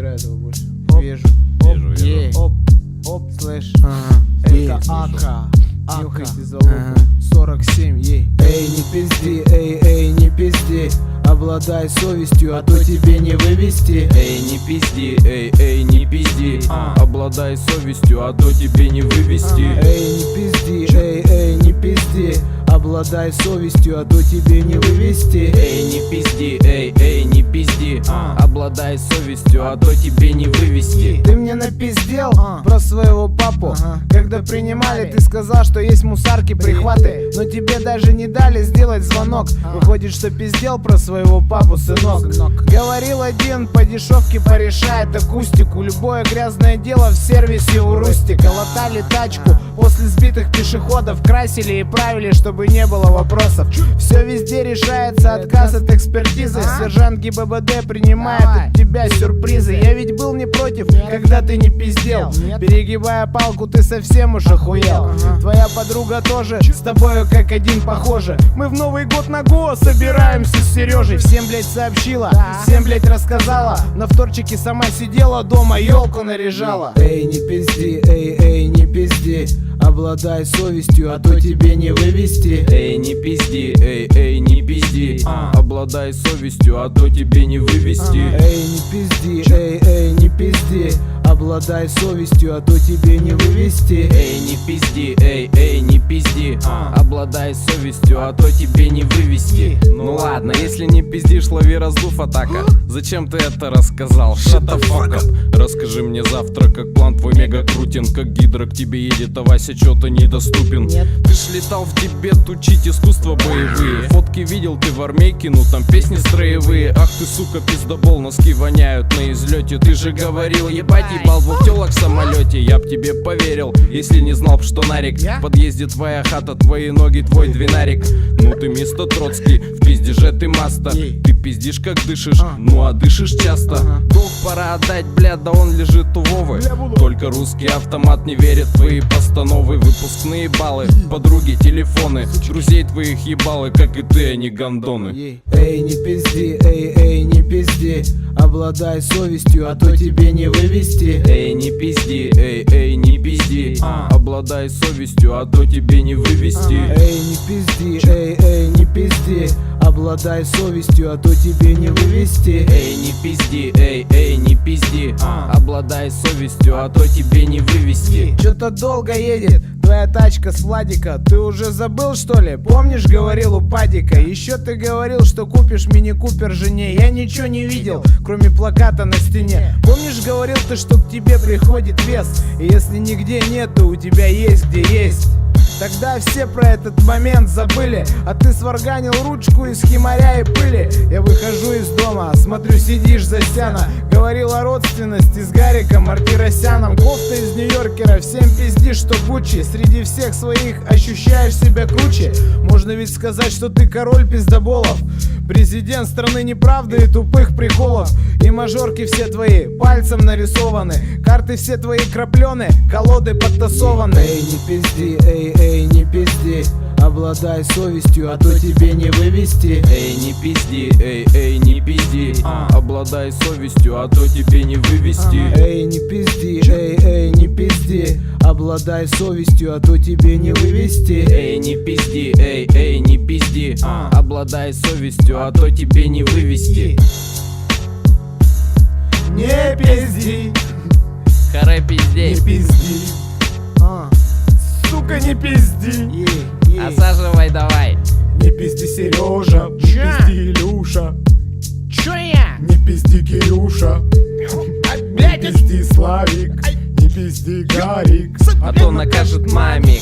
разбираю этого больше. Вижу. Оп, оп, слэш. Это Ака. Нюхайте залог. 47, ей. Эй, не пизди, эй, не пизди. Обладай совестью, а то тебе не вывести. Эй, не пизди, эй, не пизди. Обладай совестью, а то тебе не вывести. Эй, не пизди, эй, не пизди. Обладай совестью, а то тебе не вывести. Эй, не пизди, эй, не пизди. Обладай совестью, а то тебе не вывести. Ты мне напиздел про своего папу. Когда принимали, ты сказал, что есть мусарки, прихваты, но тебе даже не дали сделать звонок. Выходит, что пиздел про своего папу, сынок. Говорил один, по дешевке порешает акустику. Любое грязное дело в сервисе у Рустика. Латали тачку после сбитых пешеходов, красили и правили, чтобы не было вопросов. Все везде решается, отказ от экспертизы. Сержант ГИБДД принимает от тебя сюрпризы. Я ведь был не против, когда ты не пиздел. Перегибая палку, ты совсем уж охуел. Твоя подруга тоже с тобою как один похожа. Мы в Новый год на ГО собираемся с Сережей. Всем, блять, сообщила, всем, блять, рассказала. На вторчике сама сидела дома, елку наряжала. Эй, не пизди, эй, не пизди. Обладай совестью, а то тебе не вывести. Эй, не пизди, эй, не пизди. Обладай совестью, а то тебе не вывести. Эй, не пизди, эй, не пизди. Обладай совестью, а то тебе не вывести. Эй, не пизди, эй, не пизди. Обладай совестью, а то тебе не вывести. Ну ладно, если не пиздишь, лови раздув, атака. Зачем ты это рассказал? Shut the fuck up. Расскажи мне завтра, как план твой мега крутен. Как гидра к тебе едет, а Вася чё-то недоступен. Ты ж летал в Тибет учить искусства боевые. Фотки видел ты в армейке, ну там песни строевые. Ах ты, сука, пиздобол, носки воняют на излете. Ты же говорил, ебать, ебал двух телок в самолете. Я б тебе поверил, если не знал б, что нарик. В подъезде твоя хата, твои ноги, твой двинарик. Ну ты мистер Троцкий, в пизде же ты маста. Ты пиздишь как дышишь, ну а дышишь часто. Долг пора отдать, бля, да он лежит у Вовы. Только русский автомат не верит в твои постановы. Выпускные баллы, подруги, телефоны. Друзей твоих ебалы, как и ты, они гандоны. Эй, не пизди, эй, не пизди. Обладай совестью, а то тебе не вывести. Эй, не пизди, эй, не пизди. Обладай совестью, а то тебе не вывести. Эй, не пизди, эй, не пизди. Обладай совестью, а то тебе не вывести. Эй, не пизди, эй, не пизди. Обладай совестью, а то тебе не вывести. Чё-то долго едет твоя тачка с Владика. Ты уже забыл, что ли? Помнишь, говорил у Падика? Еще ты говорил, что купишь мини-купер жене. Я ничего не видел, кроме плаката на стене. Помнишь, говорил ты, что к тебе приходит вес? И если нигде нет, то у тебя есть где есть. Тогда все про этот момент забыли, а ты сварганил ручку из химаря и пыли. Я выхожу из дома, смотрю, сидишь за стяна. Говорил о родственности с Гариком Мартиросяном. Кофта из Нью-Йоркера, всем пиздишь, что Гуччи. Среди всех своих ощущаешь себя круче. Можно ведь сказать, что ты король пиздоболов, президент страны неправды и тупых приколов. И мажорки все твои пальцем нарисованы, карты все твои краплены, колоды подтасованы. Эй, не пизди, эй, не пизди. Обладай совестью, а то тебе не вывести. Эй, не пизди, эй, не пизди. Обладай совестью, а то тебе не вывести. Эй, не пизди, эй, не пизди. Обладай совестью, а то тебе не вывести. Эй, не пизди, эй, не пизди. Обладай совестью, а то тебе не вывести. Не пизди, Харе пиздей. не пизди. Сука, не пизди. Осаживай давай. Не пизди, Сережа, не пизди, Илюша. Чё я? Не пизди, Кирюша. Не пизди, Славик. Не пизди, Гарик. А то накажет мамик.